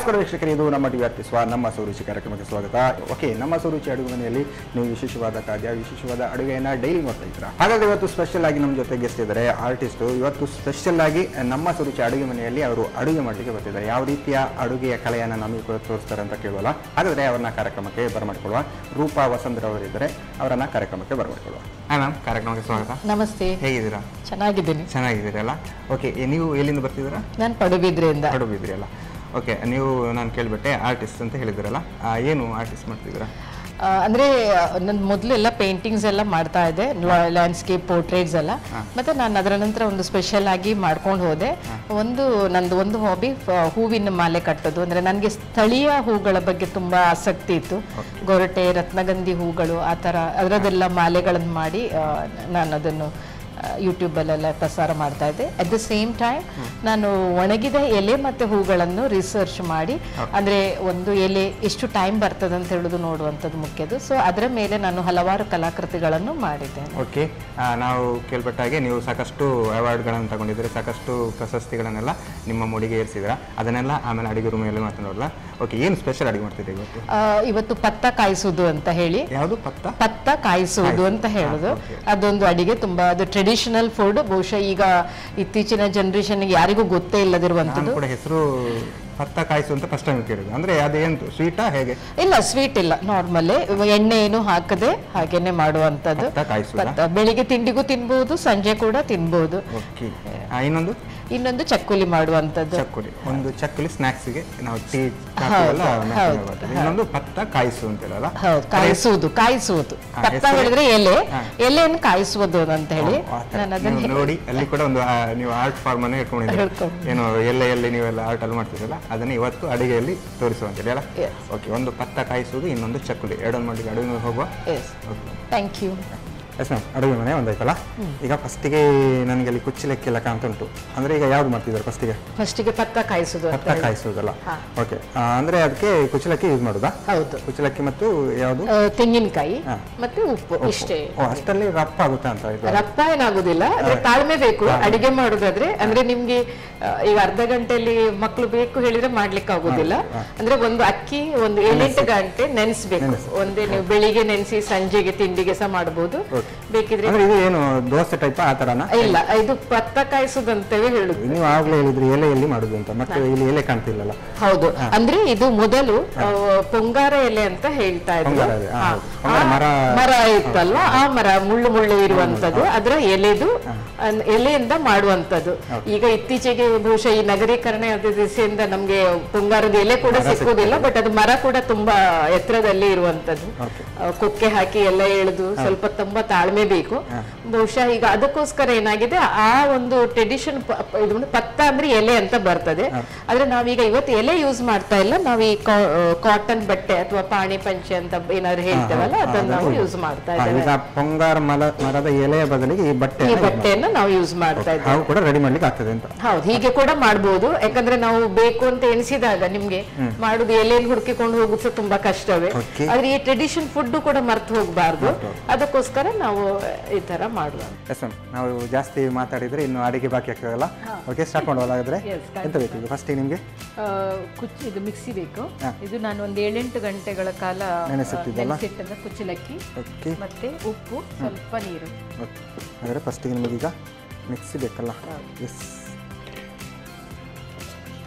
ನಮಸ್ಕಾರ ವೀಕ್ಷಕರೇ, ಇದು ನಮ್ಮ ಟಿವಿ ಅರ್ಪಿಸುವ ನಮ್ಮ ಸುರುಚಿ ಕಾರ್ಯಕ್ರಮಕ್ಕೆ ಸ್ವಾಗತ. ಓಕೆ, ನಮ್ಮ ಸುರುಚಿ ಅಡುಗೆ ಮನೆಯಲ್ಲಿ ನೀವು ವಿಶೇಷವಾದ ಖಾದ್ಯ, ವಿಶೇಷವಾದ ಅಡುಗೆಯನ್ನು ಡೈಲಿ ನೋಡ್ತಾ ಇದ್ದೀರಾ. ಹಾಗಾದ್ರೆ ಇವತ್ತು ಸ್ಪೆಷಲ್ ಆಗಿ ನಮ್ಮ ಜೊತೆ ಗೆಸ್ಟ್ ಇದ್ದಾರೆ ಆರ್ಟಿಸ್ಟು. ಇವತ್ತು ಸ್ಪೆಷಲ್ ಆಗಿ ನಮ್ಮ ಸುರುಚಿ ಅಡುಗೆ ಮನೆಯಲ್ಲಿ ಅವರು ಅಡುಗೆ ಮಾಡಲಿಕ್ಕೆ ಬರ್ತಿದ್ದಾರೆ. ಯಾವ ರೀತಿಯ ಅಡುಗೆಯ ಕಲೆಯನ್ನು ನಮಗೆ ತೋರಿಸ್ತಾರೆ ಅಂತ ಕೇಳುವಲ್ಲ. ಹಾಗಾದ್ರೆ ಅವ್ರನ್ನ ಕಾರ್ಯಕ್ರಮಕ್ಕೆ ಬರಮಾಡಿಕೊಳ್ಳುವ. ರೂಪಾ ವಸಂತರವರಿದ್ದಾರೆ, ಅವರನ್ನ ಕಾರ್ಯಕ್ರಮಕ್ಕೆ ಬರಮಾಡಿಕೊಳ್ಳುವ. ಹಾಂ ಮ್ಯಾಮ್, ಕಾರ್ಯಕ್ರಮಕ್ಕೆ ಸ್ವಾಗತ. ನಮಸ್ತೆ. ಹೇಗಿದ್ದೀರಾ? ಚೆನ್ನಾಗಿದ್ದೀನಿ. ಚೆನ್ನಾಗಿದ್ದೀರಲ್ಲ. ಓಕೆ, ನೀವು ಎಲ್ಲಿಂದ ಬರ್ತಿದ್ದೀರಾ? ನಾನು ಪಡುಬಿದ್ರೆಯಿಂದ. ಪಡುಬಿದ್ರಿ ಅಲ್ಲ. ಓಕೆ, ನೀವು ನಾನು ಕೇಳಿಬಿಟ್ಟೆ ಆರ್ಟಿಸ್ಟ್ ಅಂತ ಹೇಳಿದ್ರಲ್ಲ, ಏನು ಆರ್ಟಿಸ್ಟ್ ಮಾಡ್ತಿದ್ದೀರಾ? ಅಂದರೆ ನನ್ನ ಮೊದಲೆಲ್ಲ ಪೇಂಟಿಂಗ್ಸ್ ಎಲ್ಲ ಮಾಡ್ತಾ ಇದ್ದೆ, ಲ್ಯಾಂಡ್ಸ್ಕೇಪ್ ಪೋರ್ಟ್ರೇಟ್ಸ್ ಎಲ್ಲ. ಮತ್ತು ನಾನು ಅದರ ನಂತರ ಒಂದು ಸ್ಪೆಷಲ್ ಆಗಿ ಮಾಡ್ಕೊಂಡು ಹೋದೆ. ನಂದು ಹಾಬಿ ಹೂವಿನ ಮಾಲೆ ಕಟ್ಟೋದು. ಅಂದರೆ ನನಗೆ ಸ್ಥಳೀಯ ಹೂಗಳ ಬಗ್ಗೆ ತುಂಬ ಆಸಕ್ತಿ ಇತ್ತು. ಗೊರಟೆ, ರತ್ನಗಂಧಿ ಹೂಗಳು, ಆ ಥರ ಅದರದ್ದೆಲ್ಲ ಮಾಲೆಗಳನ್ನು ಮಾಡಿ ನಾನು ಅದನ್ನು ಯೂಟ್ಯೂಬಲ್ಲೆಲ್ಲ ಪ್ರಸಾರ ಮಾಡ್ತಾ ಇದ್ದೆ. ಅಟ್ ದ ಸೇಮ್ ಟೈಮ್ ನಾನು ಒಣಗಿದ ಎಲೆ ಮತ್ತು ಹೂಗಳನ್ನು ರಿಸರ್ಚ್ ಮಾಡಿ, ಅಂದರೆ ಒಂದು ಎಲೆ ಎಷ್ಟು ಟೈಮ್ ಬರ್ತದೆ ಅಂತ ಹೇಳೋದು ನೋಡುವಂಥದ್ದು ಮುಖ್ಯದು. ಸೊ ಅದರ ಮೇಲೆ ನಾನು ಹಲವಾರು ಕಲಾಕೃತಿಗಳನ್ನು ಮಾಡಿದ್ದೇನೆ. ಓಕೆ, ನಾವು ಕೇಳ್ಪಟ್ಟ ಹಾಗೆ ನೀವು ಸಾಕಷ್ಟು ಅವಾರ್ಡ್ಗಳನ್ನು ತಗೊಂಡಿದ್ದೀರಿ, ಸಾಕಷ್ಟು ಪ್ರಶಸ್ತಿಗಳನ್ನೆಲ್ಲ ನಿಮ್ಮ ಮೂಡಿಗೆ ಏರಿಸಿದ್ದೀರಾ. ಅದನ್ನೆಲ್ಲ ಆಮೇಲೆ ಅಡುಗೆ ರೂಮಲ್ಲಿ ಮಾತನಾಡೋಲ್ಲ. ಓಕೆ, ಏನು ಸ್ಪೆಷಲ್ ಅಡುಗೆ ಮಾಡ್ತಿದ್ದೀರಿ ಇವತ್ತು? ಇವತ್ತು ಪತ್ತ ಕಾಯಿಸುವುದು ಅಂತ ಹೇಳಿ. ಯಾವುದು ಪತ್ತ ಕಾಯಿಸುವುದು ಅಂತ ಹೇಳೋದು. ಅದೊಂದು ಅಡಿಗೆ ತುಂಬಾ ಅದು ಟ್ರೆಡಿಷನಲ್ ಫುಡ್. ಬಹುಶಃ ಈಗ ಇತ್ತೀಚಿನ ಜನರೇಷನ್ಗೆ ಯಾರಿಗೂ ಗೊತ್ತೇ ಇಲ್ಲದಿರುವಂಥದ್ದು. ಹೆಸರು ಪತ್ತ ಕಾಯಿಸು ಅಂತ ಫಸ್ಟ್ ಟೈಮ್ ಕೇಳಿದ್ರು. ಅಂದ್ರೆ ಅದೇನು ಸ್ವೀಟಾ ಹೇಗೆ? ಇಲ್ಲ, ಸ್ವೀಟ್ ಇಲ್ಲ, ನಾರ್ಮಲ್ ಎಣ್ಣೆ ಏನು ಹಾಕದೆ ಹಾಗೇನೆ ಮಾಡುವಂಥದ್ದು. ಬೆಳಿಗ್ಗೆ ತಿಂಡಿಗೂ ತಿನ್ಬಹುದು, ಸಂಜೆ ಕೂಡ ತಿನ್ಬಹುದು. ಇನ್ನೊಂದು ಚಕ್ಕುಲಿ ಮಾಡುವಂಥದ್ದು. ಚಕ್ಕುಲಿ, ಒಂದು ಚಕ್ಕುಲಿ ಸ್ನಾಕ್ಸ್ಗೆ ನಾವು ಟೀ ಇನ್ನೊಂದು ಪತ್ತ ಕಾಯಿಸು ಅಂತ ಹೇಳಲ್ಲ. ಕಾಯಿಸುವುದು ಪತ್ತ ಹೇಳಿದ್ರೆ ಎಲೆಯನ್ನು ಕಾಯಿಸುವುದು ಅಂತ ಹೇಳಿ. ನೋಡಿ, ಅಲ್ಲಿ ಕೂಡ ಒಂದು ನೀವು ಆರ್ಟ್ ಫಾರ್ಮ್ ಅನ್ನು ಇಟ್ಕೊಂಡಿದ್ದೀರಿ. ಏನು ಎಲ್ಲಿ ನೀವೆಲ್ಲ ಆರ್ಟ್ ಅಲ್ಲಿ ಮಾಡ್ತಿರಲ್ಲ, ಅದನ್ನ ಇವತ್ತು ಅಡುಗೆಯಲ್ಲಿ ತೋರಿಸುವಂತಿದೆ ಅಲ್ಲ. ಓಕೆ, ಒಂದು ಪತ್ತ ಕಾಯಿಸುವುದು, ಇನ್ನೊಂದು ಚಕ್ಕುಲಿ, ಎರಡೊಂದು ಮಾಡಿ ಅಡುಗೆ ಹೋಗುವ. Thank you. ಎಸ್ ಮ್ಯಾಮ್, ಅಡುಗೆ ಮನೆ ಒಂದಾಯ್ತಲ್ಲ. ಈಗ ಫಸ್ಟಿಗೆ ನನಗೆ ಅಲ್ಲಿ ಕುಚ್ಚಲಕ್ಕಿಲ್ಲ ಕಾಣ್ತಾ ಉಂಟು. ಅಂದ್ರೆ ಈಗ ಯಾವ್ದು ಮಾಡ್ತಿದ್ದಾರೆ? ಫಸ್ಟಿಗೆ ಪತ್ತ ಕಾಯಿಸುವುದಲ್ಲ. ಓಕೆ, ಅಂದ್ರೆ ಅದಕ್ಕೆ ಕುಚ್ಚಲಕ್ಕಿ ಯೂಸ್ ಮಾಡುದಾ? ಹೌದು, ಕುಚ್ಚಲಕ್ಕಿ ಮತ್ತು ಯಾವುದು? ತೆಂಗಿನಕಾಯಿ ಮತ್ತೆ ಉಪ್ಪು, ಇಷ್ಟೇ. ಅಷ್ಟರಲ್ಲಿ ರಪ್ಪ ಆಗುತ್ತೆ ಅಂತ? ರಪ್ಪ ಏನಾಗುದಿಲ್ಲ, ತಾಳ್ಮೆ ಬೇಕು ಅಡಿಗೆ ಮಾಡುದಾದ್ರೆ. ಅಂದ್ರೆ ನಿಮ್ಗೆ ಈಗ ಅರ್ಧ ಗಂಟೆಯಲ್ಲಿ ಮಕ್ಕಳು ಬೇಕು ಹೇಳಿದ್ರೆ ಮಾಡ್ಲಿಕ್ಕೆ ಆಗುದಿಲ್ಲ. ಅಂದ್ರೆ ಒಂದು ಅಕ್ಕಿ ಒಂದು 7-8 ಗಂಟೆ ನೆನೆಸ್ಬೇಕು. ಒಂದೇ ನೀವು ಬೆಳಿಗ್ಗೆ ನೆನೆಸಿ ಸಂಜೆಗೆ ತಿಂಡಿಗೆ ಸಹ ಮಾಡಬಹುದು. ಬೇಕಿದ್ರೆ ಇದು ಏನು ದೋಸೆ ಟೈಪ್ ಆ ತರನ? ಇಲ್ಲ, ಇದು ಪತ್ತ ಕಾಯಿಸುದಂತೇವೆ ಹೇಳುದು. ನೀವು ಆಗ್ಲೇ ಹೇಳಿದ್ರಿ ಎಲೆಯಲ್ಲಿ ಮಾಡುದು ಅಂತ, ಮತ್ತೆ ಇಲ್ಲಿ ಎಲೆ ಕಾಣ್ತಿಲ್ಲಲ್ಲ? ಹೌದು, ಅಂದ್ರೆ ಇದು ಮೊದಲು ಪೊಂಗಾರ ಎಲೆ ಅಂತ ಹೇಳ್ತಾ ಇದ್ರು. ಮರ ಇತ್ತಲ್ವಾ, ಆ ಮರ ಮುಳ್ಳು ಇರುವಂತದ್ದು, ಅದರ ಎಲೆಯಿಂದ ಮಾಡುವಂತದ್ದು. ಈಗ ಇತ್ತೀಚೆಗೆ ಬಹುಶಃ ಈ ನಗರೀಕರಣ ದಿಸೆಯಿಂದ ನಮ್ಗೆ ಪೊಂಗಾರದ ಎಲೆ ಕೂಡ ಸಿಕ್ಕುದಿಲ್ಲ. ಬಟ್ ಅದು ಮರ ಕೂಡ ತುಂಬಾ ಎತ್ತರದಲ್ಲಿ ಇರುವಂತದ್ದು. ಕೊಕ್ಕೆ ಹಾಕಿ ಎಲ್ಲ ಎಳೆದು ಸ್ವಲ್ಪ ತುಂಬಾ ತಾಳ್ಮೆ ಬೇಕು. ಬಹುಶಃ ಈಗ ಅದಕ್ಕೋಸ್ಕರ ಏನಾಗಿದೆ, ಆ ಒಂದು ಟ್ರೆಡಿಷನ್ ಪತ್ತ ಅಂದ್ರೆ ಎಲೆ ಅಂತ ಬರ್ತದೆ. ಆದ್ರೆ ನಾವೀಗ ಇವತ್ತು ಎಲೆ ಯೂಸ್ ಮಾಡ್ತಾ ಇಲ್ಲ. ನಾವು ಈ ಕಾಟನ್ ಬಟ್ಟೆ ಅಥವಾ ಪಾಣಿ ಪಂಚೆ ಅಂತ ಏನಾದ್ರು ಹೇಳ್ತೇವಲ್ಲ, ಅದನ್ನ ನಾವು ಯೂಸ್ ಮಾಡ್ತಾ ಇದ್ದೇವೆ. ಪೊಂಗಾರ ಮರದ ಎಲೆಯ ಬದಲಿಗೆ ಈ ಬಟ್ಟೆಯನ್ನು ನಾವು ಯೂಸ್ ಮಾಡ್ತಾ ಇದ್ದೇವೆ. ಕೂಡ ರೆಡಿ ಮಾಡ್ಲಿಕ್ಕೆ ಆಗ್ತದೆ ಅಂತ? ಹೌದು, ಹೀಗೆ ಕೂಡ ಮಾಡಬಹುದು. ಯಾಕಂದ್ರೆ ನಾವು ಬೇಕು ಅಂತ ಎಣಿಸಿದಾಗ ನಿಮ್ಗೆ ಮಾಡುದು ಎಲೆಯನ್ನು ಹುಡುಕಿಕೊಂಡು ಹೋಗುದು ತುಂಬಾ ಕಷ್ಟವೇ. ಆದ್ರೆ ಈ ಟ್ರೆಡಿಷನ್ ಫುಡ್ ಕೂಡ ಮರ್ತು ಹೋಗಬಾರ್ದು. ಅದಕ್ಕೋಸ್ಕರ ನಾವು ಈ ತರ ಮಾಡುವ. ನಾವು ಜಾಸ್ತಿ ಮಾತಾಡಿದ್ರೆ ಇನ್ನು ಅಡಿಗೆ ಬಾಕಿ ಆಗ್ತದಲ್ಲ. ಓಕೆ, ಸ್ಟಾರ್ಟ್ ಮಾಡುವಲ್ಲ. ಹಾಗಾದ್ರೆ ಎಂತ ಬೇಕು ಫಸ್ಟ್ ನಿಮ್ಗೆ? ಇದು ಮಿಕ್ಸಿ ಬೇಕು. ಇದು ನಾನು ಒಂದು 7-8 ಗಂಟೆಗಳ ಕಾಲ ನೆನೆಸಿಟ್ಟಿದ್ದ ಕುಚ್ಚಲಕ್ಕಿ ಮತ್ತೆ ಉಪ್ಪು, ಸ್ವಲ್ಪ ನೀರು. ಹಾಗಾದ್ರೆ ಫಸ್ಟಿಗೆ ನಿಮಗೀಗ ಮಿಕ್ಸಿ ಬೇಕಲ್ಲ? ಎಸ್,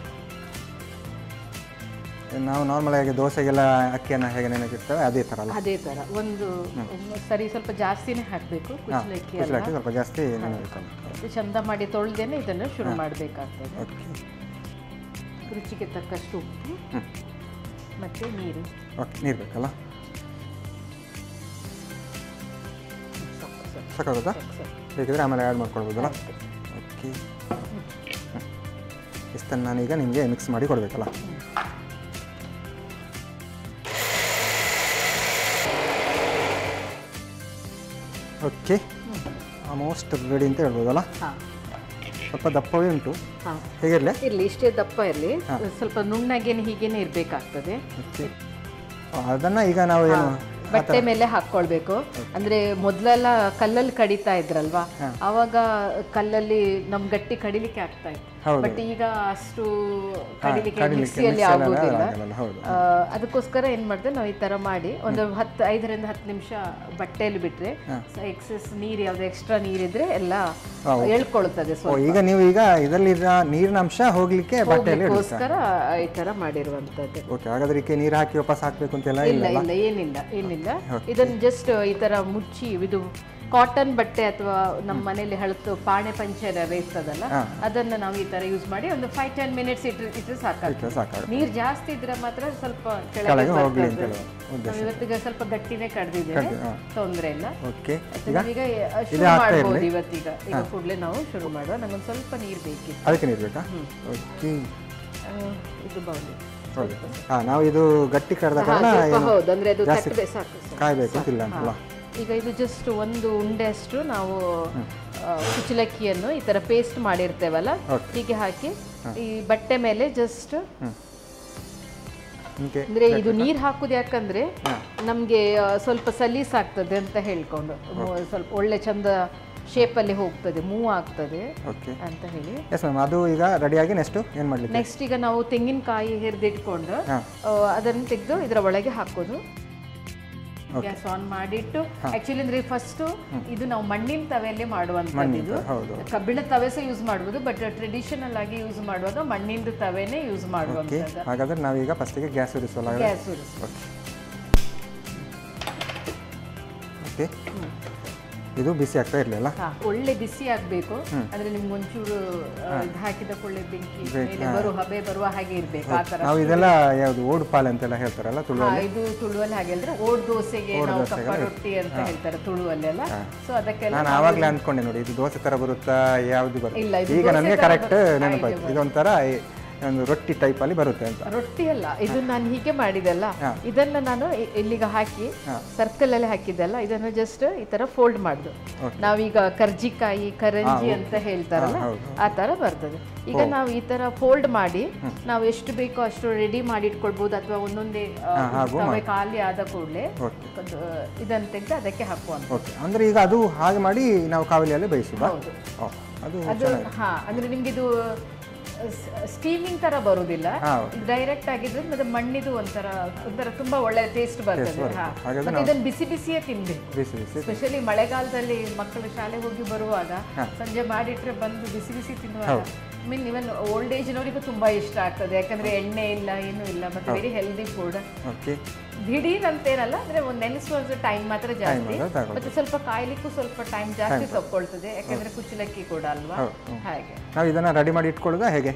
ನಾವು ನಾರ್ಮಲ್ ಆಗಿ ದೋಸೆಗೆಲ್ಲ ಅಕ್ಕಿಯನ್ನು ಹೇಗೆ ನೆನೆಸಿರ್ತೇವೆ ಅದೇ ತರ ಅಲ್ಲ? ಅದೇ ತರ. ಒಂದು ಸರಿ ಸ್ವಲ್ಪ ಜಾಸ್ತಿನೇ ಹಾಕಬೇಕು ಕುಚ್ಚಲಕ್ಕಿ, ಸ್ವಲ್ಪ ಜಾಸ್ತಿ ನೆನೆಬೇಕು. ಚಂದ ಮಾಡಿ ತೊಳೆದೇನೆ ಇದನ್ನು ಶುರು ಮಾಡಬೇಕಾಗ್ತದೆ. ರುಚಿಗೆ ತಕ್ಕಷ್ಟು ಉಪ್ಪು ಮತ್ತೆ ನೀರು. ನೀರು ಬೇಕಲ್ಲ? ಸಾಕಾಗುತ್ತಾ? ಬೇಕಿದ್ರೆ ಆಮೇಲೆ ಆ್ಯಡ್ ಮಾಡ್ಕೊಳ್ಬೋದಲ್ಲ? ಓಕೆ, ಇಷ್ಟನ್ನು ನಾನೀಗ ನಿಮಗೆ ಮಿಕ್ಸ್ ಮಾಡಿ ಕೊಡಬೇಕಲ್ಲ? ಓಕೆ, ಆಲ್ಮೋಸ್ಟ್ ರೆಡಿ ಅಂತ ಹೇಳ್ಬೋದಲ್ಲ? ಸ್ವಲ್ಪ ದಪ್ಪವೇ ಉಂಟು. ಹೇಗಿರಲಿ? ಇರಲಿ, ಇಷ್ಟೇ ದಪ್ಪ ಇರಲಿ. ಸ್ವಲ್ಪ ನುಣ್ಣಗೇನೆ ಹೀಗೇನೆ ಇರಬೇಕಾಗ್ತದೆ. ಅದನ್ನ ಈಗ ನಾವು ಏನು ಬಟ್ಟೆ ಮೇಲೆ ಹಾಕೊಳ್ಬೇಕು. ಅಂದ್ರೆ ಮೊದಲೆಲ್ಲ ಕಲ್ಲಲ್ಲಿ ಕಡಿತಾ ಇದ್ರಲ್ವಾ, ಆವಾಗ ಕಲ್ಲಲ್ಲಿ ನಮ್ ಗಟ್ಟಿ ಕಡಿಲಿಕ್ಕೆ ಆಗ್ತಾ ಇತ್ತು. ಬಟ್ ಈಗ ಅಷ್ಟು ಕಡಿಲಿಕ್ಕೆ ಮಿಕ್ಸಿಯಲ್ಲಿ ಆಗೋದಿಲ್ಲ. ಅದಕ್ಕೋಸ್ಕರ ಏನ್ ಮಾಡಿದೆ ನಾವು ಈ ತರ ಮಾಡಿ ಒಂದು 5ರಿಂದ 10 ನಿಮಿಷ ಬಟ್ಟೆಯಲ್ಲಿ ಬಿಟ್ರೆ ಎಕ್ಸೆಸ್ ನೀರು ಯಾವ್ದು ಎಕ್ಸ್ಟ್ರಾ ನೀರಿದ್ರೆ ಎಲ್ಲ ಎಳ್ಕೊಳ್ಳುತ್ತದೆ. ಈಗ ನೀವು ಈಗ ಇದರಲ್ಲಿ ನೀರಿನ ಅಂಶ ಹೋಗ್ಲಿಕ್ಕೆ ಬಟ್ಟೆಯಲ್ಲಿ ಅದಕ್ಕೋಸ್ಕರ ಈ ತರ ಮಾಡಿರುವಂತದ್ದು. ಓಕೆ, ಹಾಗಾದ್ರೆ ಇದಕ್ಕೆ ನೀರು ಹಾಕಿ ವಾಪಸ್ ಹಾಕ್ಬೇಕು ಅಂತೆಲ್ಲ ಇಲ್ಲ ಇಲ್ಲ ಏನಿಲ್ಲ. ಇದನ್ನ ಜಸ್ಟ್ ಈ ತರ ಮುಚ್ಚಿ, ಇದು ಕಾಟನ್ ಬಟ್ಟೆ ಅಥವಾ ನಮ್ಮ ಮನೆಯಲ್ಲಿ ಹಳತು ಪಾಣೆ ಪಂಚೆ ಇರ್ತದಲ್ಲ, ಅದನ್ನ ನಾವು ಈ ತರ ಯೂಸ್ ಮಾಡಿ ಒಂದು 5-10 ಮಿನಿಟ್ಸ್ ಇಟ್ಟರೆ ಸಾಕಾಗ್ತದೆ. ನೀರು ಜಾಸ್ತಿ ಇದ್ರೆ ಮಾತ್ರ ಸ್ವಲ್ಪ ಕೆಳಗೆ ಬರ್ತದೆ. ನಾವು ಇವತ್ತಿಗೆ ಸ್ವಲ್ಪ ಗಟ್ಟಿನೇ ಕಡ್ದಿದ್ದೇವೆ, ತೊಂದರೆ ಇಲ್ಲ. ಈಗ ಶುರು ಮಾಡ್ಬೋದು. ಈಗ ಕೂಡಲೇ ನಾವು ಶುರು ಮಾಡುವ. ನಂಗೊಂದು ಸ್ವಲ್ಪ ನೀರು ಬೇಕಿತ್ತು. ಅದಕ್ಕೆ ನೀರು ಬೇಕಾ? ಇದು ಬೌಲಿ ನಾವು ಇದು ಗಟ್ಟಿ ಕಡ್ದ ಕಾರಣ ಹೌದು, ಅಂದ್ರೆ ಅದು ತಟ್ಟದೆ ಸಾಕು, ಕಾಯ್ಬೇಕು ಅಂತಿಲ್ಲ ಅಂತಲ್ಲ. ಈಗ ಇದು ಜಸ್ಟ್ ಒಂದು ಉಂಡೆ ಅಷ್ಟು ನಾವು ಕುಚ್ಚಲಕ್ಕಿಯನ್ನು ಈ ತರ ಪೇಸ್ಟ್ ಮಾಡಿರ್ತೇವಲ್ಲ, ಹೀಗೆ ಹಾಕಿ ಈ ಬಟ್ಟೆ ಮೇಲೆ ಜಸ್ಟ್, ಅಂದ್ರೆ ಇದು ನೀರ್ ಹಾಕುದು ಯಾಕಂದ್ರೆ ನಮ್ಗೆ ಸ್ವಲ್ಪ ಸಲೀಸ್ ಆಗ್ತದೆ ಅಂತ ಹೇಳ್ಕೊಂಡು, ಸ್ವಲ್ಪ ಒಳ್ಳೆ ಚಂದ ಶೇಪ್ ಅಲ್ಲಿ ಹೋಗ್ತದೆ, ಮೂವ್ ಆಗ್ತದೆ ಅಂತ ಹೇಳಿ. ಅದು ಈಗ ರೆಡಿಯಾಗಿ ನೆಕ್ಸ್ಟ್ ಈಗ ನಾವು ತೆಂಗಿನಕಾಯಿ ಹಿರಿದಿಟ್ಕೊಂಡು ಅದನ್ನು ತೆಗೆದು ಇದರ ಒಳಗೆ ಹಾಕೋದು. ಗ್ಯಾಸ್ ಆನ್ ಮಾಡಿಟ್ಟು, ಆಕ್ಚುಲಿ ಅಂದ್ರೆ ಫಸ್ಟ್ ಇದು ನಾವು ಮಣ್ಣಿನ ತವೆಯಲ್ಲಿ ಮಾಡುವಂತದ್ದು. ಇದು ಕಬ್ಬಿಣ ತವೆ ಸಹ ಯೂಸ್ ಮಾಡಬಹುದು, ಬಟ್ ಟ್ರೆಡಿಷನಲ್ ಆಗಿ ಯೂಸ್ ಮಾಡುವಾಗ ಮಣ್ಣಿನ ತವೆನೇ ಯೂಸ್ ಮಾಡುವಂತದ್ದು. ಹಾಗಾದ್ರೆ ನಾವೀಗ ಫಸ್ಟ್ ಗೆ ಗ್ಯಾಸ್ ಉರಿಸೋಣ. ಓಕೆ, ಇದು ಬಿಸಿ ಆಗ್ತಾ ಇರ್ಲಿಲ್ಲ, ಒಳ್ಳೆ ಬಿಸಿ ಆಗ್ಬೇಕು. ಅಂದ್ರೆ ನಿಮ್ಗೆ ಒಂಚೂರು ಇದು ಹಾಕಿದ ಕೊಳ್ಳೆ ಬೆಂಕಿ ಮೇಲೆ ಹಬೆ ಬರುವ ಹಾಗೆ ಇರ್ಬೇಕು. ಆ ತರ ನಾವು ಇದೆಲ್ಲ ಯಾವುದು ಓಡ್ ಪಾಲ್ ಅಂತೆಲ್ಲ ಹೇಳ್ತಾರಲ್ಲ ತುಳುವಲ್ಲಿ, ಇದು ತುಳುವಲ್ಲಿ ಹಾಗೆ ಹೇಳಿದ್ರೆ ಓಡ್ ದೋಸೆಗೆ ನಾವು ಕಪ್ಪ ರೊಟ್ಟಿ ಅಂತ ಹೇಳ್ತಾರೆ ತುಳುವಲ್ಲೆಲ್ಲ. ಸೊ ಅದಕ್ಕೆಲ್ಲ ನಾನು ಆವಾಗಲೇ ಅಂದ್ಕೊಂಡೆ ನೋಡಿ ಇದು ದೋಸೆ ತರ ಬರುತ್ತಾ ಯಾವ್ದು ಬರುತ್ತೆ. ಈಗ ನನಗೆ ಕರೆಕ್ಟ್ ನೆನಪಾಯ್ತು, ಇದೊಂಥರ ಒಂದು ರೊಟ್ಟಿ ಟೈಪ್ ಅಲ್ಲಿ ಬರುತ್ತೆ ಅಂತ. ರೊಟ್ಟಿ ಅಲ್ಲ, ಇದು ನಾನು ಹೀಗೆ ಮಾಡಿದೆಲ್ಲ, ಇದನ್ನ ನಾನು ಇಲ್ಲಿಗೆ ಹಾಕಿ ಸರ್ಕಲ್ ಅಲ್ಲಿ ಹಾಕಿದ್ದೆಲ್ಲ, ಇದನ್ನ ಜಸ್ಟ್ ಈ ತರ ಫೋಲ್ಡ್ ಮಾಡುದು. ನಾವೀಗ ಕರ್ಜಿಕಾಯಿ ಕರಂಜಿ ಅಂತ ಹೇಳ್ತಾರಲ್ಲ, ಆ ತರ ಬರ್ತದೆ. ಈಗ ನಾವು ಈ ತರ ಫೋಲ್ಡ್ ಮಾಡಿ ನಾವು ಎಷ್ಟು ಬೇಕೋ ಅಷ್ಟು ರೆಡಿ ಮಾಡಿ ಇಟ್ಕೊಳ್ಬಹುದು, ಅಥವಾ ಒಂದೊಂದೇ ತವೆ ಖಾಲಿ ಆದ ಕೂಡಲೇ ಇದನ್ನ ತೆಗೆದು ಅದಕ್ಕೆ ಹಾಕುವಂತ. ಅಂದ್ರೆ ಈಗ ಅದು ಹಾಗೆ ಮಾಡಿ ನಾವು ಕಾವಲಿಯಲ್ಲಿ ಬೇಯಿಸುದು. ಅದು ಅಂದ್ರೆ ನಿಮ್ಗೆ ಇದು ಸ್ಟೀಮಿಂಗ್ ತರ ಬರುವುದಿಲ್ಲ, ಡೈರೆಕ್ಟ್ ಆಗಿದ್ರೆ ಮತ್ತೆ ಮಣ್ಣಿದು ಒಂಥರ ತುಂಬಾ ಒಳ್ಳೆ ಟೇಸ್ಟ್ ಬರ್ತದೆ. ಇದನ್ನ ಬಿಸಿ ಬಿಸಿಯೇ ತಿನ್ಬೇಕು. ಸ್ಪೆಷಲಿ ಮಳೆಗಾಲದಲ್ಲಿ ಮಕ್ಕಳು ಶಾಲೆ ಹೋಗಿ ಬರುವಾಗ ಸಂಜೆ ಮಾಡಿಟ್ರೆ ಬಂದು ಬಿಸಿ ಬಿಸಿ ತಿನ್ನುವಾಗ ಇವನ್ ಓಲ್ಡ್ ಏಜ್ ನವರಿಗೂ ತುಂಬಾ ಇಷ್ಟ ಆಗ್ತದೆ. ಯಾಕಂದ್ರೆ ಎಣ್ಣೆ ಇಲ್ಲ, ಏನು ಇಲ್ಲ, ಮತ್ತೆ ವೆರಿ ಹೆಲ್ದಿ ಫುಡ್. ದಿಢೀರ್ ಅಂತೇನಲ್ಲ, ಅಂದ್ರೆ ಒಂದು ನೆನೆಸುವ ಟೈಮ್ ಮಾತ್ರ ಜಾಸ್ತಿ, ಮತ್ತೆ ಸ್ವಲ್ಪ ಕಾಯ್ಲಿಕ್ಕೂ ಸ್ವಲ್ಪ ಟೈಮ್ ಜಾಸ್ತಿ ತಗೊಳ್ತದೆ, ಯಾಕಂದ್ರೆ ಕುಚ್ಚಲಕ್ಕಿ ಕೂಡ ಅಲ್ವಾ. ಹಾಗೆ ನಾವು ಇದನ್ನ ರೆಡಿ ಮಾಡಿ ಇಟ್ಕೊಳ್ಳೋದಾ ಹೇಗೆ?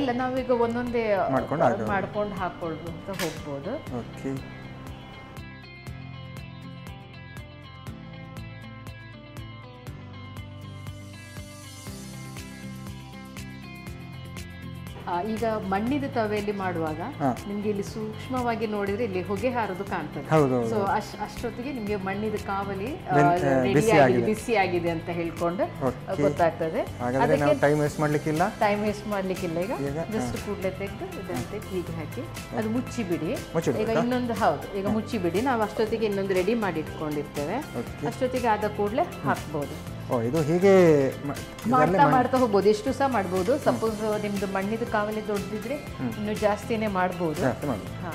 ಇಲ್ಲ, ನಾವೀಗ ಒಂದೊಂದೇ ಮಾಡ್ಕೊಂಡು ಹಾಕೊಳ್ಬೋದು ಅಂತ ಹೋಗ್ಬೋದು. ಈಗ ಮಣ್ಣಿದ ತವೆಯಲ್ಲಿ ಮಾಡುವಾಗ ನಿಮ್ಗೆ ಇಲ್ಲಿ ಸೂಕ್ಷ್ಮವಾಗಿ ನೋಡಿದ್ರೆ ಇಲ್ಲಿ ಹೊಗೆ ಹಾರೋದು ಕಾಣ್ತದೆ. ಸೊ ಅಷ್ಟೊತ್ತಿಗೆ ನಿಮ್ಗೆ ಮಣ್ಣಿದ ಕಾವಲಿ ಬಿಸಿ ಆಗಿದೆ ಅಂತ ಹೇಳ್ಕೊಂಡು ಗೊತ್ತಾಗ್ತದೆ. ಟೈಮ್ ವೇಸ್ಟ್ ಮಾಡ್ಲಿಕ್ಕಿಲ್ಲ. ಈಗ ಜಸ್ಟ್ ಕೂಡಲೇ ತೆಗೆದು ಇದನ್ನ ಹೀಗೆ ಹಾಕಿ ಅದು ಮುಚ್ಚಿ ಬಿಡಿ. ಈಗ ಇನ್ನೊಂದು ಈಗ ಮುಚ್ಚಿ ಬಿಡಿ. ನಾವು ಅಷ್ಟೊತ್ತಿಗೆ ಇನ್ನೊಂದು ರೆಡಿ ಮಾಡಿ ಇಟ್ಕೊಂಡಿರ್ತೇವೆ. ಅಷ್ಟೊತ್ತಿಗೆ ಆದ ಕೂಡಲೇ ಹಾಕ್ಬಹುದು. ಇದು ಹೀಗೆ ಮಾಡ್ತಾ ಹೋಗ್ಬೋದು, ಎಷ್ಟು ಸಹ ಮಾಡ್ಬೋದು. ಸಪೋಸ್ ನಿಮ್ದು ಮಣ್ಣಿದ ಕಾವಲಿ ದೊಡ್ಡದಿದ್ರೆ ಇನ್ನು ಜಾಸ್ತಿನೇ ಮಾಡ್ಬೋದು.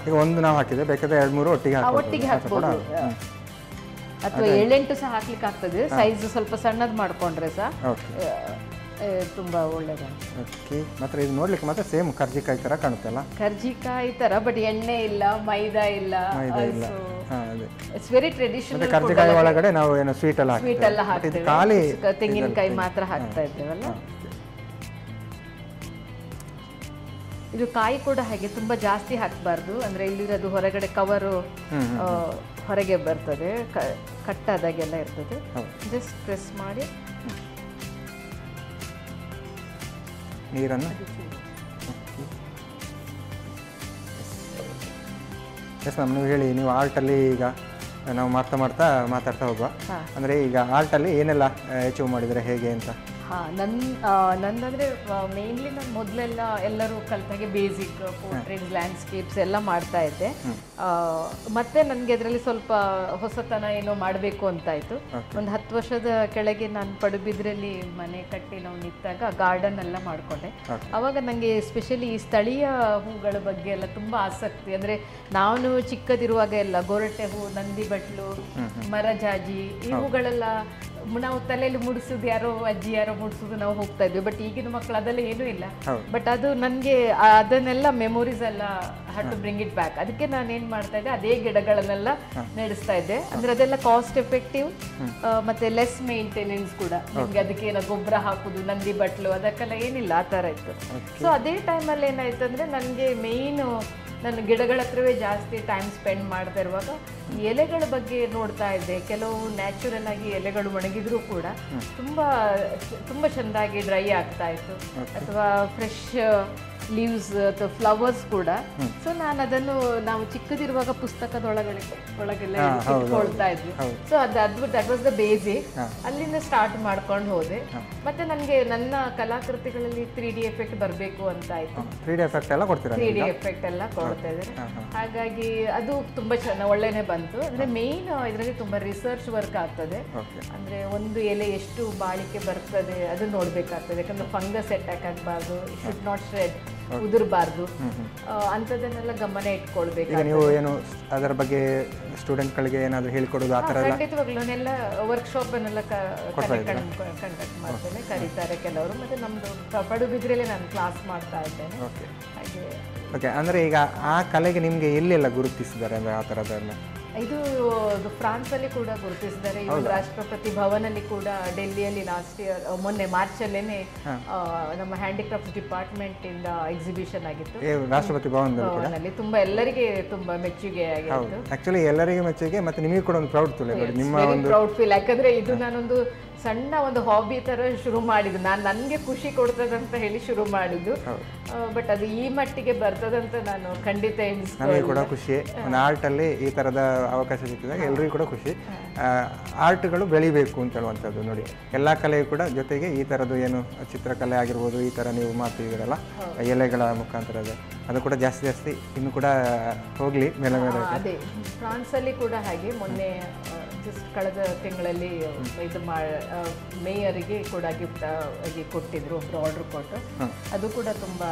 ಈಗ ಒಂದು ನಾವು ಹಾಕಿದ್ರೆ ಬೇಕಾದ್ರೆ 2-3 ಒಟ್ಟಿಗೆ ಹಾಕ್ಬೋದು, ಅಥವಾ 7-8 ಸಹ ಹಾಕ್ಲಿಕ್ಕೆ ಆಗ್ತದೆ. ಸೈಜ್ ಸ್ವಲ್ಪ ಸಣ್ಣದ್ ಮಾಡ್ಕೊಂಡ್ರೆ ಸಹ ತುಂಬಾ ಒಳ್ಳೇದಾಗ್ತದೆ. ಮಾತ್ರ ಇದು ನೋಡ್ಲಿಕ್ಕೆ ಮಾತ್ರ ಸೇಮ್ ಕರ್ಜಿಕಾಯಿ ತರ ಕಾಣುತ್ತಲ್ಲ, ಕರ್ಜಿಕಾಯಿ ತರ, ಬಟ್ ಎಣ್ಣೆ ಇಲ್ಲ, ಮೈದಾ ಇಲ್ಲ. It's very traditional. ಕರ್ಜಿಕಾಯಿ ಒಳಗಡೆ ನಾವು ಏನು ಸ್ವೀಟ್ ಎಲ್ಲ ಹಾಕ್ತೇವೆ, ಖಾಲಿ ತೆಂಗಿನಕಾಯಿ ಮಾತ್ರ ಹಾಕ್ತಾ ಇದ್ದೇವಲ್ಲ. ಇದು ಕಾಯಿ ಕೂಡ ಹಾಗೆ ತುಂಬಾ ಜಾಸ್ತಿ ಹಾಕಬಾರ್ದು, ಅಂದ್ರೆ ಇಲ್ಲಿರೋದು ಹೊರಗಡೆ ಕವರು ಹೊರಗೆ ಬರ್ತದೆ, ಕಟ್ಟಾದಾಗೆಲ್ಲ ಇರ್ತದೆ. ಜಸ್ಟ್ ಪ್ರೆಸ್ ಮಾಡಿ ನೀರನ್ನು ನೀವು ಹೇಳಿ. ನೀವು ಆರ್ಟಲ್ಲಿ ಈಗ ನಾವು ಮಾತಾಡ್ತಾ ಹೋಗುವ. ಅಂದರೆ ಈಗ ಆರ್ಟಲ್ಲಿ ಏನೆಲ್ಲ ಅಚೀವ್ ಮಾಡಿದರೆ ಹೇಗೆ ಅಂತ? ನಂದಂದರೆ ಮೇನ್ಲಿ ನಾನು ಮೊದಲೆಲ್ಲ ಎಲ್ಲರೂ ಕಲ್ತಾಗೆ ಬೇಸಿಕ್ ಪೋರ್ಟ್ರೇಟ್ಸ್ ಲ್ಯಾಂಡ್ಸ್ಕೇಪ್ಸ್ ಎಲ್ಲ ಮಾಡ್ತಾ ಇದ್ದೆ. ಮತ್ತೆ ನನಗೆ ಅದರಲ್ಲಿ ಸ್ವಲ್ಪ ಹೊಸತನ ಏನೋ ಮಾಡಬೇಕು ಅಂತಾಯಿತು. ಒಂದು 10 ವರ್ಷದ ಕೆಳಗೆ ನಾನು ಪಡುಬಿದ್ರಲ್ಲಿ ಮನೆ ಕಟ್ಟಿ ನಾವು ನಿಂತಾಗ ಗಾರ್ಡನ್ ಎಲ್ಲ ಮಾಡಿಕೊಂಡೆ. ಆವಾಗ ನನಗೆ ಸ್ಪೆಷಲಿ ಈ ಸ್ಥಳೀಯ ಹೂಗಳ ಬಗ್ಗೆ ಎಲ್ಲ ತುಂಬ ಆಸಕ್ತಿ. ಅಂದರೆ ನಾನು ಚಿಕ್ಕದಿರುವಾಗ ಎಲ್ಲ ಗೊರಟೆ ಹೂ, ನಂದಿ ಬಟ್ಲು, ಮರಜಾಜಿ ಈ ಹೂಗಳೆಲ್ಲ ನಾವು ತಲೆಯಲ್ಲಿ ಮುಡಿಸೋದು, ಯಾರೋ ಅಜ್ಜಿ ಯಾರೋ ಮುಡಿಸೋದು ನಾವು ಹೋಗ್ತಾ ಇದ್ವಿ. ಬಟ್ ಈಗಿನ ಮಕ್ಕಳು ಅದೆಲ್ಲ ಏನೂ ಇಲ್ಲ. ಬಟ್ ಅದು ನನಗೆ ಅದನ್ನೆಲ್ಲ ಮೆಮೊರೀಸ್ ಎಲ್ಲ have to bring it back. ಅದಕ್ಕೆ ನಾನು ಏನು ಮಾಡ್ತಾ ಇದ್ದೆ, ಅದೇ ಗಿಡಗಳನ್ನೆಲ್ಲ ನಡೆಸ್ತಾ ಇದ್ದೆ. ಅಂದರೆ ಅದೆಲ್ಲ ಕಾಸ್ಟ್ ಎಫೆಕ್ಟಿವ್ ಮತ್ತೆ ಲೆಸ್ ಮೇಂಟೆನೆನ್ಸ್ ಕೂಡ. ನಿಮಗೆ ಅದಕ್ಕೆ ಏನೋ ಗೊಬ್ಬರ ಹಾಕೋದು, ನಂದಿ ಬಟ್ಲು ಅದಕ್ಕೆಲ್ಲ ಏನಿಲ್ಲ, ಆ ಥರ ಇತ್ತು. ಸೊ ಅದೇ ಟೈಮಲ್ಲಿ ಏನಾಯ್ತು ಅಂದರೆ ನನಗೆ ಮೇಯ್ನು ನನ್ನ ಗಿಡಗಳ ಹತ್ರವೇ ಜಾಸ್ತಿ ಟೈಮ್ ಸ್ಪೆಂಡ್ ಮಾಡ್ತಾ ಇರುವಾಗ ಎಲೆಗಳ ಬಗ್ಗೆ ನೋಡ್ತಾ ಇದ್ದೆ. ಕೆಲವು ನ್ಯಾಚುರಲ್ ಆಗಿ ಎಲೆಗಳು ಒಣಗಿದ್ರೂ ಕೂಡ ತುಂಬ ಚೆಂದಾಗಿ ಡ್ರೈ ಆಗ್ತಾ ಇತ್ತು, ಅಥವಾ ಫ್ರೆಶ್ ಲೀವ್ಸ್ ಅಥವಾ ಫ್ಲವರ್ಸ್ ಕೂಡ. ಸೊ ನಾನು ಅದನ್ನು ನಾವು ಚಿಕ್ಕದಿರುವಾಗ ಒಳಗೆಲ್ಲ ಇಟ್ಕೊಳ್ತಾ ಇದ್ವಿ. So that was the basic. ಅಲ್ಲಿಂದ ಸ್ಟಾರ್ಟ್ ಮಾಡ್ಕೊಂಡು ಹೋದೆ. ಮತ್ತೆ ನನಗೆ ನನ್ನ ಕಲಾಕೃತಿಗಳಲ್ಲಿ 3D ಎಫೆಕ್ಟ್ ಬರಬೇಕು ಅಂತ ಆಯ್ತು. 3D ಎಫೆಕ್ಟ್ ಎಲ್ಲ ಕೊಡ್ತೀರಾ? 3D ಎಫೆಕ್ಟ್ ಎಲ್ಲ ಕೊಡ್ತಾ ಇದ್ದಾರೆ. ಹಾಗಾಗಿ ಅದು ತುಂಬಾ ಒಳ್ಳೆನೆ ಬಂತು. ಅಂದ್ರೆ ಮೇನ್ ಇದರಲ್ಲಿ ತುಂಬಾ ರಿಸರ್ಚ್ ವರ್ಕ್ ಆಗ್ತದೆ. ಅಂದ್ರೆ ಒಂದು ಎಲೆ ಎಷ್ಟು ಬಾಳಿಕೆ ಬರ್ತದೆ ಅದು ನೋಡ್ಬೇಕಾಗ್ತದೆ. ಯಾಕಂದ್ರೆ ಫಂಗಸ್ ಅಟ್ಯಾಕ್ ಆಗಬಾರ್ದು, ಶುಡ್ ನಾಟ್ ಶ್ರೆಡ್, ಉದುರಬಾರ್ದು, ಅಂಥದ್ದನ್ನೆಲ್ಲ ಗಮನ ಇಟ್ಕೊಳ್ಬೇಕು. ನೀವು ಏನು ಅದರ ಬಗ್ಗೆ ಸ್ಟೂಡೆಂಟ್ಗಳಿಗೆ ಏನಾದರೂ ಹೇಳ್ಕೊಡೋದು ಆ ಥರ? ಖಂಡಿತವಾಗ್ಲೂ ನಾನೆಲ್ಲ ವರ್ಕ್ಶಾಪ್ ಅನ್ನೆಲ್ಲ ಕಂಡಕ್ಟ್ ಮಾಡ್ತೇನೆ, ಕರೀತಾರೆ ಕೆಲವರು. ಮತ್ತೆ ನಮ್ದು ಪಡುಬಿದ್ರೆಲ್ಲೇ ನಾನು ಕ್ಲಾಸ್ ಮಾಡ್ತಾ ಇದ್ದೇನೆ. ಹಾಗೆ ಓಕೆ. ಅಂದರೆ ಈಗ ಆ ಕಲೆಗೆ ನಿಮಗೆ ಎಲ್ಲೆಲ್ಲ ಗುರುತಿಸಿದ್ದಾರೆ ಅಂದರೆ ಆ ಥರದ್ದೆಲ್ಲ? ಇದು ಫ್ರಾನ್ಸಲ್ಲಿ ಕೂಡ ಗುರುತಿಸಿದ್ದಾರೆ. ಇವತ್ತು ರಾಷ್ಟ್ರಪತಿ ಭವನಲ್ಲಿ ಕೂಡ, ಡೆಲ್ಲಿಯಲ್ಲಿ ಲಾಸ್ಟ್ ಇಯರ್ ಮೊನ್ನೆ ಮಾರ್ಚಲ್ಲೇನೆ ನಮ್ಮ ಹ್ಯಾಂಡಿಕ್ರಾಫ್ಟ್ ಡಿಪಾರ್ಟ್ಮೆಂಟ್ ಇಂದ ಎಕ್ಸಿಬಿಷನ್ ಆಗಿತ್ತು. ರಾಷ್ಟ್ರಪತಿ ಭವನದಲ್ಲಿ ತುಂಬಾ ಎಲ್ಲರಿಗೆ ತುಂಬಾ ಮೆಚ್ಚುಗೆ ಆಗಿತ್ತು. ಆಕ್ಚುಲಿ ಎಲ್ಲರಿಗೂ ಮೆಚ್ಚುಗೆ, ಮತ್ತೆ ನಿಮಗೆ ಕೂಡ ಒಂದು ಪ್ರೌಡ್ ಫೀಲ್. ನಿಮ್ಮ ಒಂದು ಪ್ರೌಡ್ ಫೀಲ್. ಯಾಕಂದ್ರೆ ಇದು ನಾನೊಂದು ಸಣ್ಣ ಒಂದು ಹಾಬಿ ತರ ಶುರು ಮಾಡಿದ್ದು. ನನಗೆ ಖುಷಿ ಕೊಡ್ತದಂತ ಹೇಳಿ ಶುರು ಮಾಡಿದ್ದು. ಬಟ್ ಅದು ಈ ಮಟ್ಟಿಗೆ ಬರ್ತದಂತ ನಾನು ಖಂಡಿತ ನನಗೆ ಕೂಡ ಖುಷಿ. ಒಂದು ಆರ್ಟಲ್ಲಿ ಈ ಥರದ ಅವಕಾಶ ಸಿಕ್ಕಿದಾಗ ಎಲ್ಲರಿಗೂ ಕೂಡ ಖುಷಿ. ಆರ್ಟ್ಗಳು ಬೆಳಿಬೇಕು ಅಂತ ಹೇಳುವಂಥದ್ದು. ನೋಡಿ, ಎಲ್ಲ ಕಲೆಯೂ ಕೂಡ ಜೊತೆಗೆ ಈ ಥರದ್ದು ಏನು ಚಿತ್ರಕಲೆ ಆಗಿರ್ಬೋದು, ಈ ಥರ ನೀವು ಮಾಡ್ತಿದ್ದೀರಲ್ಲ ಎಲೆಗಳ ಮುಖಾಂತರ, ಅದು ಕೂಡ ಜಾಸ್ತಿ ಇನ್ನು ಕೂಡ ಹೋಗಲಿ ಮೇಲೆ ಮೇಲೆ. ಅದೇ ಫ್ರಾನ್ಸಲ್ಲಿ ಕೂಡ ಹಾಗೆ ಮೊನ್ನೆ ಜಸ್ಟ್ ಕಳೆದ ತಿಂಗಳಲ್ಲಿ ಇದು ಮೇಯರಿಗೆ ಕೂಡ ಗಿಫ್ಟ್ ಆಗಿ ಕೊಟ್ಟಿದ್ರು, ಒಬ್ರು ಆರ್ಡರ್ ಕೊಟ್ಟು. ಅದು ಕೂಡ ತುಂಬಾ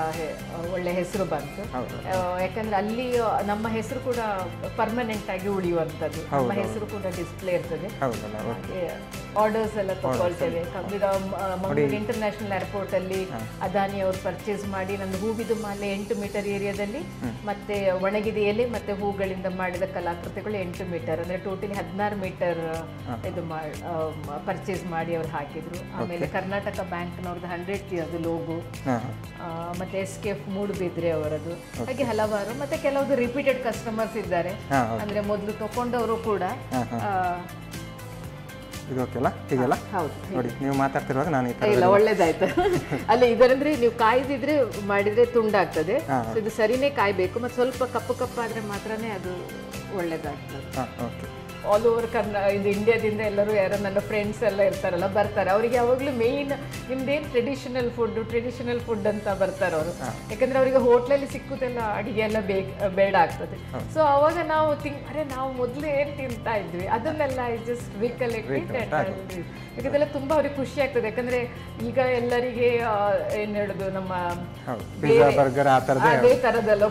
ಒಳ್ಳೆ ಹೆಸರು ಬಂತು. ಯಾಕಂದ್ರೆ ಅಲ್ಲಿ ನಮ್ಮ ಹೆಸರು ಕೂಡ ಪರ್ಮನೆಂಟ್ ಆಗಿ ಉಳಿಯುವಂಥದ್ದು. ನಮ್ಮ ಹೆಸರು ಕೂಡ ಡಿಸ್ಪ್ಲೇ ಇರ್ತದೆ. ಆರ್ಡರ್ಸ್ ಎಲ್ಲ ತಗೊಳ್ತೇವೆ. ಮಂಗಳೂರು ಇಂಟರ್ನ್ಯಾಷನಲ್ ಏರ್ಪೋರ್ಟ್ ಅಲ್ಲಿ ಅದಾನಿ ಅವರು ಪರ್ಚೇಸ್ ಮಾಡಿ ನಂದು ಹೂವಿದು ಮಾಲೆ 8 ಮೀಟರ್ ಏರಿಯಾದಲ್ಲಿ, ಮತ್ತೆ ಒಣಗಿದ ಎಲೆ ಮತ್ತೆ ಹೂಗಳಿಂದ ಮಾಡಿದ ಕಲಾಕೃತಿಗಳು 8 ಮೀಟರ್, ಅಂದ್ರೆ ಟೋಟಲಿ 16 ಮೀಟರ್ ಇದು ಪರ್ಚೇಸ್ ಮಾಡಿ ಅವ್ರು ಹಾಕಿದ್ರು. ಆಮೇಲೆ ಕರ್ನಾಟಕ ಬ್ಯಾಂಕ್ನವ್ರದ್ದು 100th ಇಯರ್ದು ಲೋಗೋ, ಮತ್ತೆ SKF ಮೂಡುಬಿದ್ರೆ ಅವರದು, ಹಾಗೆ ಹಲವಾರು. ಮತ್ತೆ ಕೆಲವುದು ರಿಪೀಟೆಡ್ ಕಸ್ಟಮರ್ಸ್ ಇದ್ದಾರೆ. ಅಂದ್ರೆ ಮೊದಲು ತಗೊಂಡವರು ಕೂಡ. ಇದು ಓಕೆಲ್ಲ, ಹೀಗೆಲ್ಲ ನೋಡಿ ನೀವು ಮಾತಾಡ್ತಿರುವಾಗ ನಾನು ಇಲ್ಲ ಒಳ್ಳೇದಾಯ್ತು. ಅಲ್ಲ ಇದರಂದ್ರೆ ನೀವು ಕಾಯ್ದಿದ್ರೆ ಮಾಡಿದ್ರೆ ತುಂಡಾಗ್ತದೆ. ಇದು ಸರಿನೇ ಕಾಯ್ಬೇಕು, ಮತ್ತೆ ಸ್ವಲ್ಪ ಕಪ್ಪು ಕಪ್ಪಾದ್ರೆ ಮಾತ್ರನೇ ಅದು ಒಳ್ಳೇದಾಗ್ತದೆ. ಆಲ್ ಓವರ್ ಇದು ಇಂಡಿಯಾದಿಂದ ಎಲ್ಲರೂ ಯಾರೋ ನನ್ನ ಫ್ರೆಂಡ್ಸ್ ಎಲ್ಲ ಇರ್ತಾರಲ್ಲ ಬರ್ತಾರೆ. ಅವರಿಗೆ ಯಾವಾಗಲೂ ಮೇಯ್ನ್ ನಿಮ್ದೇನು ಟ್ರೆಡಿಷನಲ್ ಫುಡ್ ಅಂತ ಬರ್ತಾರೆ ಅವರು. ಯಾಕಂದ್ರೆ ಅವರಿಗೆ ಹೋಟ್ಲಲ್ಲಿ ಸಿಕ್ಕುದೆಲ್ಲ ಅಡಿಗೆ ಎಲ್ಲ ಬೇಡ ಆಗ್ತದೆ. ಸೊ ಅವಾಗ ನಾವು ನಾವು ಮೊದಲು ಏನು ತಿಂತಾ ಇದ್ವಿ ಅದನ್ನೆಲ್ಲ ಜಸ್ಟ್ ರಿಕಲೆಕ್ಟ್. ಯಾಕಂದ್ರೆ ತುಂಬಾ ಅವ್ರಿಗೆ ಖುಷಿ ಆಗ್ತದೆ. ಯಾಕಂದ್ರೆ ಈಗ ಎಲ್ಲರಿಗೆ ಏನ್ ಹೇಳುದು, ನಮ್ಮ ಅದೇ ತರದೆಲ್ಲ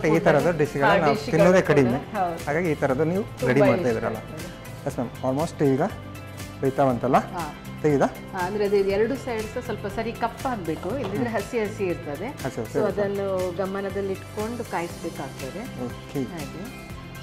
ಕಡಿಮೆ, ಹಾಗಾಗಿ ಈ ತರದ್ದು ನೀವು ರೆಡಿ ಮಾಡ್ತಾ ಇದ್ರಲ್ಲ. ಎಸ್ ಮ್ಯಾಮ್, ಆಲ್ಮೋಸ್ಟ್ ಈಗ ಬೇಯ್ತಾವಂತಲ್ಲ, ತೆಗೆದ ಅಂದ್ರೆ ಅದು 2 ಸೈಡ್ಸ್ ಸ್ವಲ್ಪ ಸರಿ ಕಪ್ಪಾಗಬೇಕು, ಇಲ್ಲದಿದ್ರೆ ಹಸಿ ಇರ್ತದೆ. ಸೊ ಅದನ್ನು ಗಮನದಲ್ಲಿ ಇಟ್ಕೊಂಡು ಕಾಯಿಸ್ಬೇಕಾಗ್ತದೆ. ಹಾಗೆ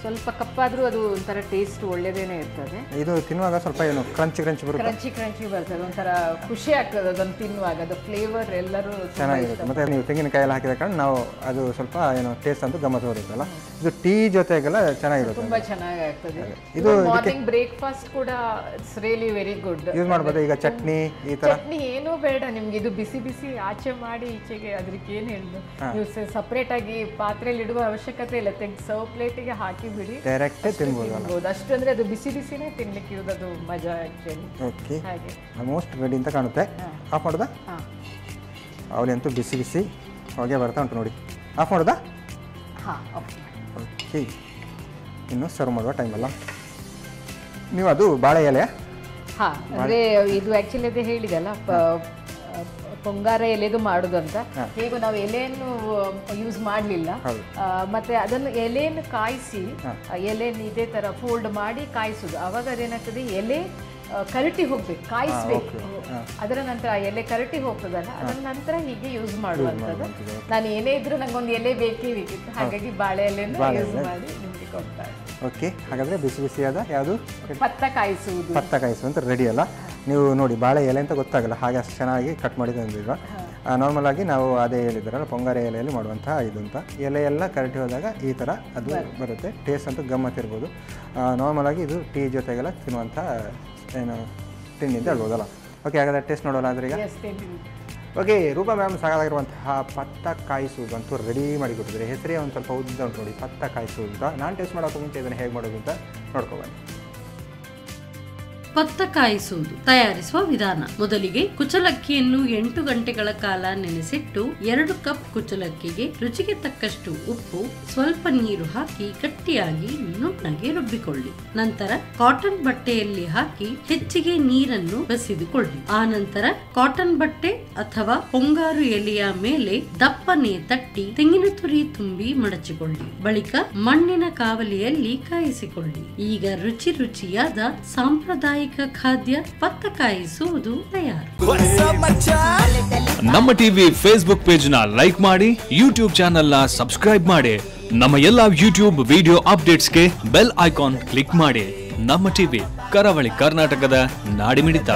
ಸ್ವಲ್ಪ ಕಪ್ಪಾದ್ರೂ ಅದು ಒಂಥರ ಟೇಸ್ಟ್ ಒಳ್ಳೇದೇನೆ ಇರ್ತದೆ. ಇದು ತಿನ್ನುವಾಗ ಸ್ವಲ್ಪ ಏನು ಕ್ರಂಚಿ ಬರ್ತದೆ, ಒಂಥರ ಖುಷಿ ಆಗ್ತದೆ ಅದನ್ನು ತಿನ್ನುವಾಗ. ಅದು ಫ್ಲೇವರ್ ಎಲ್ಲರೂ ಚೆನ್ನಾಗಿರುತ್ತೆ. ಮತ್ತೆ ನೀವು ತೆಂಗಿನಕಾಯಿ ಎಲ್ಲ ಹಾಕಿದ ಕಾರಣ ನಾವು ಅದು ಸ್ವಲ್ಪ ಏನು ಟೇಸ್ಟ್ ಅಂತೂ ಗಮ್ಮತ್ ಬರುತ್ತಲ್ಲ. ಇದು ಟೀ ಜೊತೆಗೆಲ್ಲ ಚೆನ್ನಾಗಿರುತ್ತೆ, ತುಂಬಾ ಚೆನ್ನಾಗಿ ಆಗ್ತದೆ. ಇದು ಮಾರ್ನಿಂಗ್ ಬ್ರೇಕ್ಫಾಸ್ಟ್ ಕೂಡ it's really very good. Use ಮಾಡಬಹುದು. ಈಗ ಚಟ್ನಿ ಈ ತರ ಚಟ್ನಿ ಏನೂ ಬೇಡ ನಿಮ್ಗೆ, ಇದು ಬಿಸಿ ಆಚೆ ಮಾಡಿ ಈಚೆಗೆ ಅದಕ್ಕೆ ಏನು ಹೇಳುದು, ನೀವು ಸಪರೇಟ್ ಆಗಿ ಪಾತ್ರೆಯಲ್ಲಿ ಇಡುವ ಅವಶ್ಯಕತೆ ಇಲ್ಲ. ತೆಗೆದು ಸರ್ವ್ ಪ್ಲೇಟಿಗೆ ಹಾಕಿ ಬಿಡಿ ಡೈರೆಕ್ಟ್ ತಿನ್ಬೋದು. ಅಷ್ಟು ಅಂದ್ರೆ ಅದು ಬಿಸಿ ಬಿಸಿನೇ ತಿನ್ಲಿಕ್ಕೆ ಇರೋದು, ಅದು ಮಜಾ ಆಕ್ಚುಲಿ. ಓಕೆ, ಹಾಗೆ ಆಲ್ಮೋಸ್ಟ್ ರೆಡಿ ಅಂತ ಕಾಣುತ್ತೆ. ಆಫ್ ಮಾಡೋದಾ? ಅವಳಿ ಅಂತೂ ಬಿಸಿ ಬಿಸಿ ಹೊಗೆ ಬರ್ತಾ ಉಂಟು ನೋಡಿ. ಆಫ್ ಮಾಡೋದಾ? ಓಕೆ, ಇನ್ನು ಸರ್ವ್ ಮಾಡುವ ಟೈಮಲ್ಲ. ನೀವು ಅದು ಬಾಳೆ ಎಲೆ? ಅಂದ್ರೆ ಇದು ಆಕ್ಚುಲಿ ಅದೇ ಹೇಳಿದಲ್ಲ, ಪೊಂಗಾರ ಎಲೆದು ಮಾಡುದು ಅಂತ. ಹೇಗೂ ನಾವು ಎಲೆಯನ್ನು ಯೂಸ್ ಮಾಡಲಿಲ್ಲ, ಮತ್ತೆ ಅದನ್ನು ಎಲೆಯನ್ನು ಕಾಯಿಸಿ ಎಲೆಯನ್ನು ಇದೇ ತರ ಫೋಲ್ಡ್ ಮಾಡಿ ಕಾಯಿಸುದು. ಅವಾಗ ಅದೇನಾಗ್ತದೆ, ಎಲೆ ಕರಟಿ ಹೋಗ್ಬೇಕು, ಕಾಯಿಸ್ಬೇಕು. ಅದರ ನಂತರ ಆ ಎಲೆ ಕರಟಿ ಹೋಗ್ತದಲ್ಲ, ಅದರ ನಂತರ ಹೀಗೆ ಯೂಸ್ ಮಾಡುವಂಥದ್ದು. ನಾನು ಏನೇ ಇದ್ರೂ ನಂಗೊಂದು ಎಲೆ ಬೇಕೇ ಬೇಕಿತ್ತು, ಹಾಗಾಗಿ ಬಾಳೆ ಎಲೆಯನ್ನು ಯೂಸ್ ಮಾಡಿ ನಿಮಗೆ ಕೊಡ್ತಾರೆ. ಓಕೆ, ಹಾಗಾದರೆ ಬಿಸಿ ಬಿಸಿಯಾದ ಯಾವುದು ಪತ್ತ ಕಾಯಿಸುವುದು, ಪತ್ತ ಕಾಯಿಸುವಂತ ರೆಡಿ ಅಲ್ಲ. ನೀವು ನೋಡಿ, ಬಾಳೆ ಎಲೆ ಅಂತ ಗೊತ್ತಾಗಲ್ಲ, ಹಾಗೆ ಅಷ್ಟು ಚೆನ್ನಾಗಿ ಕಟ್ ಮಾಡಿ ತಂದಿದ್ರು. ನಾರ್ಮಲ್ ಆಗಿ ನಾವು ಅದೇ ಹೇಳಿದ್ರಲ್ಲ, ಪೊಂಗಾರೆ ಎಲೆಯಲ್ಲಿ ಮಾಡುವಂತಹ ಇದು ಅಂತ. ಎಲೆ ಎಲ್ಲ ಕರಟಿ ಹೋದಾಗ ಈ ಥರ ಅದು ಬರುತ್ತೆ. ಟೇಸ್ಟ್ ಅಂತೂ ಗಮ್ಮತ್ ಇರ್ಬೋದು. ನಾರ್ಮಲ್ ಆಗಿ ಇದು ಟೀ ಜೊತೆಗೆಲ್ಲ ತಿನ್ನುವಂಥ ಏನು ತಿಂಡಿ ಅಂತ ಹೇಳ್ಬೋದಲ್ಲ. ಓಕೆ, ಹಾಗಾದರೆ ಟೇಸ್ಟ್ ನೋಡೋಲ್ಲ ಆದರೆ ಈಗ. ಓಕೆ, ರೂಪಾ ಮ್ಯಾಮ್ ಸಾಕಾಗಿರುವಂತಹ ಪತ್ತ ಕಾಯಿಸುವುದು ಅಂತೂ ರೆಡಿ ಮಾಡಿ ಕೊಟ್ಟಿದ್ದಾರೆ. ಹೆಸರೇ ಒಂದು ಸ್ವಲ್ಪ ಉದ್ದ ಉಂಟು ನೋಡಿ, ಪತ್ತ ಕಾಯಿಸುವುದು ಅಂತ. ನಾನು ಟೇಸ್ಟ್ ಮಾಡೋಕೆ ಮುಂಚೆ ಇದನ್ನು ಹೇಗೆ ಮಾಡೋದು ಅಂತ ನೋಡ್ಕೊಬನ್ನಿ. ಪತ್ತ ಕಾಯಿಸುವುದು ತಯಾರಿಸುವ ವಿಧಾನ. ಮೊದಲಿಗೆ ಕುಚಲಕ್ಕಿಯನ್ನು 8 ಗಂಟೆಗಳ ಕಾಲ ನೆನೆಸಿಟ್ಟು 2 ಕಪ್ ಕುಚಲಕ್ಕಿಗೆ ರುಚಿಗೆ ತಕ್ಕಷ್ಟು ಉಪ್ಪು, ಸ್ವಲ್ಪ ನೀರು ಹಾಕಿ ಗಟ್ಟಿಯಾಗಿ ನುಣ್ಣಗೆ ರುಬ್ಬಿಕೊಳ್ಳಿ. ನಂತರ ಕಾಟನ್ ಬಟ್ಟೆಯಲ್ಲಿ ಹಾಕಿ ಹೆಚ್ಚಿಗೆ ನೀರನ್ನು ಬಸಿದುಕೊಳ್ಳಿ. ಆ ನಂತರ ಕಾಟನ್ ಬಟ್ಟೆ ಅಥವಾ ಪೊಂಗಾರು ಎಲೆಯ ಮೇಲೆ ದಪ್ಪನೆ ತಟ್ಟಿ ತೆಂಗಿನ ತುರಿ ತುಂಬಿ ಮಡಚಿಕೊಳ್ಳಿ. ಬಳಿಕ ಮಣ್ಣಿನ ಕಾವಲಿಯಲ್ಲಿ ಕಾಯಿಸಿಕೊಳ್ಳಿ. ಈಗ ರುಚಿ ರುಚಿಯಾದ ಸಾಂಪ್ರದಾಯಿಕ ಖಾದ್ಯ ಪತ್ತ ಕಾಯಿಸುವುದು ತಯಾರು. ನಮ್ಮ ಟಿವಿ ಫೇಸ್ಬುಕ್ ಪೇಜ್ ನ ಲೈಕ್ ಮಾಡಿ, ಯೂಟ್ಯೂಬ್ ಚಾನೆಲ್ ನ ಸಬ್ಸ್ಕ್ರೈಬ್ ಮಾಡಿ. ನಮ್ಮ ಎಲ್ಲಾ ಯೂಟ್ಯೂಬ್ ವಿಡಿಯೋ ಅಪ್ಡೇಟ್ಸ್ಗೆ ಬೆಲ್ ಐಕಾನ್ ಕ್ಲಿಕ್ ಮಾಡಿ. ನಮ್ಮ ಟಿವಿ, ಕರಾವಳಿ ಕರ್ನಾಟಕದ ನಾಡಿಮಿಡಿತ.